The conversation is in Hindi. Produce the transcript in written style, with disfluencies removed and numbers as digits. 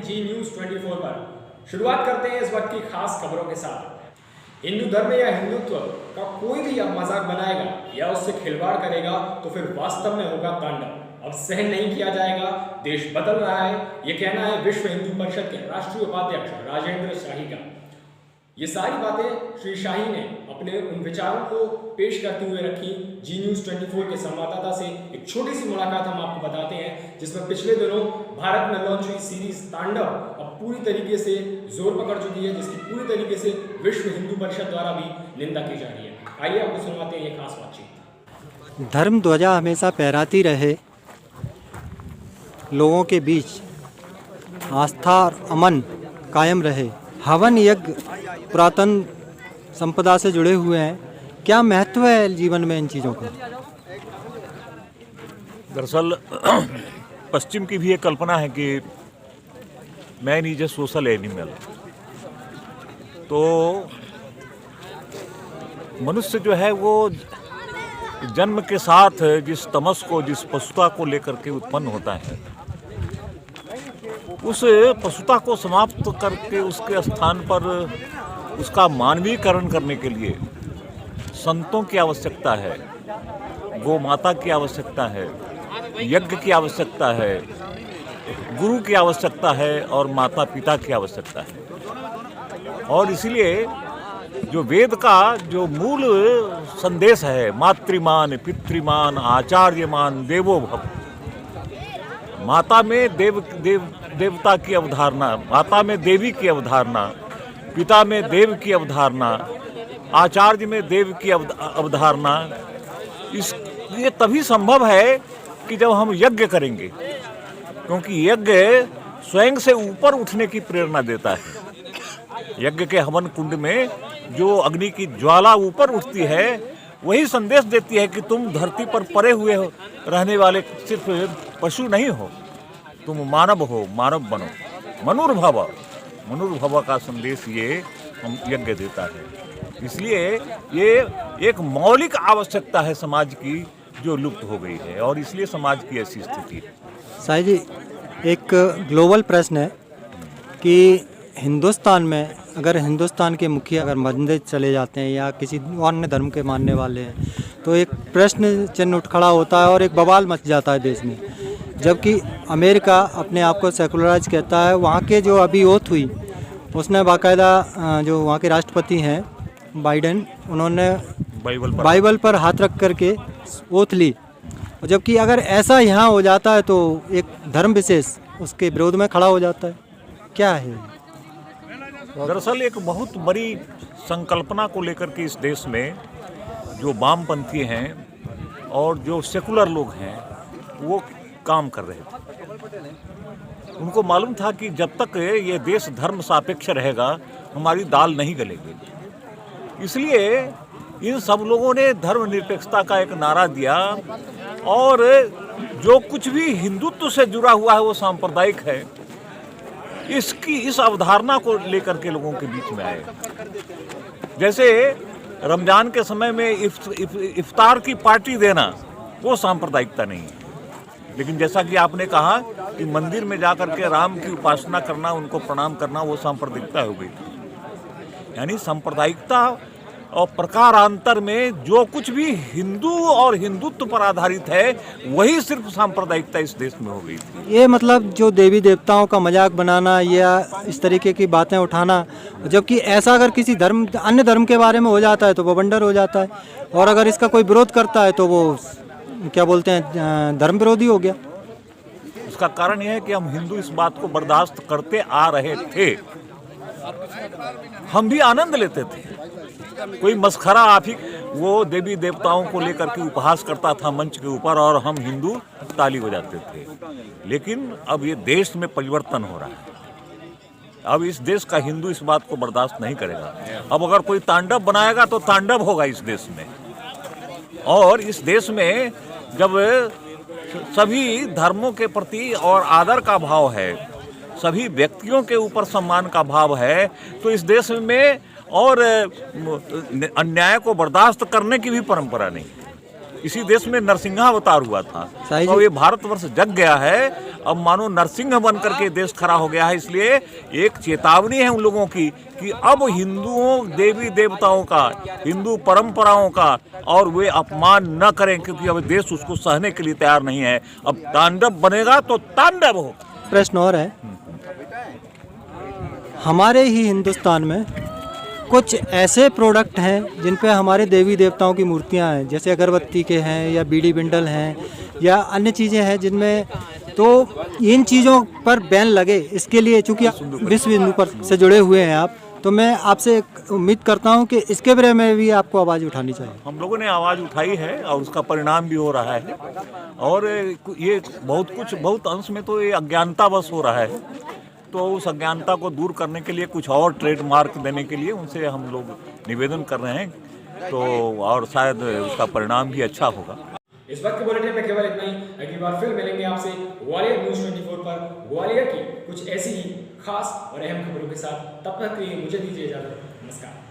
जी न्यूज़ 24 पर। शुरुआत करते हैं इस वक्त की खास खबरों के साथ। हिंदू धर्म या हिंदुत्व का कोई भी अब मजाक बनाएगा या उससे खिलवाड़ करेगा तो फिर वास्तव में होगा तांडव। अब सहन नहीं किया जाएगा। देश बदल रहा है, ये कहना है विश्व हिंदू परिषद के राष्ट्रीय उपाध्यक्ष राजेंद्र शाही का। ये सारी बातें श्री शाही ने अपने उन विचारों को पेश करते हुए रखी जी न्यूज़ 24 के संवाददाता से। एक छोटी सी मुलाकात हम आपको बताते हैं जिसमें पिछले दिनों भारत में लॉन्च हुई सीरीज तांडव अब पूरी तरीके से जोर पकड़ चुकी है, जिसकी पूरी तरीके से विश्व हिंदू परिषद द्वारा भी निंदा की जा रही है। आइए आपको सुनवाते हैं ये खास बातचीत। धर्म ध्वजा हमेशा फहराती रहे, लोगों के बीच आस्था और अमन कायम रहे। हवन यज्ञ पुरातन संपदा से जुड़े हुए हैं, क्या महत्व है जीवन में इन चीज़ों का? दरअसल पश्चिम की भी एक कल्पना है कि man is a social animal. तो मनुष्य जो है वो जन्म के साथ जिस तमस को, जिस पशुता को लेकर के उत्पन्न होता है, उस पशुता को समाप्त करके उसके स्थान पर उसका मानवीकरण करने के लिए संतों की आवश्यकता है, गौ माता की आवश्यकता है, यज्ञ की आवश्यकता है, गुरु की आवश्यकता है और माता पिता की आवश्यकता है। और इसीलिए जो वेद का जो मूल संदेश है, मातृमान पितृमान आचार्यमान देवो भव, माता में देवता की अवधारणा, माता में देवी की अवधारणा, पिता में देव की अवधारणा, आचार्य में देव की अवधारणा, ये तभी संभव है कि जब हम यज्ञ करेंगे, क्योंकि यज्ञ स्वयं से ऊपर उठने की प्रेरणा देता है। यज्ञ के हवन कुंड में जो अग्नि की ज्वाला ऊपर उठती है वही संदेश देती है कि तुम धरती पर पड़े हुए रहने वाले सिर्फ पशु नहीं हो, तुम मानव हो, मानव बनो, मनुर्भव का संदेश ये हम यज्ञ देता है। इसलिए ये एक मौलिक आवश्यकता है समाज की जो लुप्त हो गई है और इसलिए समाज की ऐसी स्थिति है। साईं जी, एक ग्लोबल प्रश्न है कि हिंदुस्तान में अगर हिंदुस्तान के मुखिया अगर मंदिर चले जाते हैं या किसी अन्य धर्म के मानने वाले हैं तो एक प्रश्न चिन्ह उठ खड़ा होता है और एक बवाल मच जाता है देश में। जबकि अमेरिका अपने आप को सेकुलराइज कहता है, वहाँ के जो अभी ओथ हुई उसने बाकायदा जो वहाँ के राष्ट्रपति हैं बाइडेन, उन्होंने बाइबल पर हाथ रख करके ओथ ली। जबकि अगर ऐसा यहाँ हो जाता है तो एक धर्म विशेष उसके विरोध में खड़ा हो जाता है, क्या है? दरअसल एक बहुत बड़ी संकल्पना को लेकर के इस देश में जो वामपंथी हैं और जो सेकुलर लोग हैं वो काम कर रहे थे। उनको मालूम था कि जब तक ये देश धर्म सापेक्ष रहेगा हमारी दाल नहीं गलेगी। इसलिए इन सब लोगों ने धर्मनिरपेक्षता का एक नारा दिया और जो कुछ भी हिंदुत्व से जुड़ा हुआ है वो सांप्रदायिक है, इस अवधारणा को लेकर के लोगों के बीच में आए। जैसे रमजान के समय में इफ्तार की पार्टी देना वो सांप्रदायिकता नहीं है, लेकिन जैसा कि आपने कहा कि मंदिर में जाकर के राम की उपासना करना, उनको प्रणाम करना वो सांप्रदायिकता हो गई। यानी सांप्रदायिकता और प्रकारांतर में जो कुछ भी हिंदू और हिंदुत्व पर आधारित है वही सिर्फ सांप्रदायिकता इस देश में हो गई थी। ये मतलब जो देवी देवताओं का मजाक बनाना या इस तरीके की बातें उठाना, जबकि ऐसा अगर किसी धर्म अन्य धर्म के बारे में हो जाता है तो वो बंडर हो जाता है, और अगर इसका कोई विरोध करता है तो वो क्या बोलते हैं, धर्म विरोधी हो गया। उसका कारण यह है कि हम हिंदू इस बात को बर्दाश्त करते आ रहे थे, हम भी आनंद लेते थे। कोई मस्खरा आप ही वो देवी देवताओं को लेकर के उपहास करता था मंच के ऊपर और हम हिंदू ताली बजाते थे। लेकिन अब ये देश में परिवर्तन हो रहा है। अब इस देश का हिंदू इस बात को बर्दाश्त नहीं करेगा। अब अगर कोई तांडव बनाएगा तो तांडव होगा इस देश में। और इस देश में जब सभी धर्मों के प्रति और आदर का भाव है, सभी व्यक्तियों के ऊपर सम्मान का भाव है, तो इस देश में और अन्याय को बर्दाश्त करने की भी परंपरा नहीं। इसी देश में नरसिंहावतार हुआ था। साईं तो जी- ये भारतवर्ष जग गया है, अब मानो नरसिंह बन करके देश खड़ा हो गया है। इसलिए एक चेतावनी है उन लोगों की कि अब हिंदुओं देवी देवताओं का, हिंदू परंपराओं का और वे अपमान न करें, क्योंकि अब देश उसको सहने के लिए तैयार नहीं है। अब तांडव बनेगा तो तांडव हो। प्रश्न और है, हमारे ही हिंदुस्तान में कुछ ऐसे प्रोडक्ट हैं जिन पे हमारे देवी देवताओं की मूर्तियां हैं, जैसे अगरबत्ती के हैं या बीड़ी बिंडल हैं या अन्य चीज़ें हैं जिनमें, तो इन चीज़ों पर बैन लगे, इसके लिए चूंकि विश्व हिंदू पर से जुड़े हुए हैं आप, तो मैं आपसे उम्मीद करता हूं कि इसके बारे में भी आपको आवाज़ उठानी चाहिए। हम लोगों ने आवाज़ उठाई है और उसका परिणाम भी हो रहा है। और ये बहुत अंश में तो ये अज्ञानतावश हो रहा है। तो उस अज्ञानता को दूर करने के लिए, कुछ और ट्रेडमार्क देने के लिए उनसे हम लोग निवेदन कर रहे हैं, तो और शायद उसका परिणाम भी अच्छा होगा। इस वक्त के बुलेटिन में केवल इतना ही। अगली बार फिर मिलेंगे आपसे ग्वालियर न्यूज़ 24 पर ग्वालियर की कुछ ऐसी ही खास और अहम खबरों के साथ। तब तक के लिए मुझे दीजिए इजाजत। नमस्कार।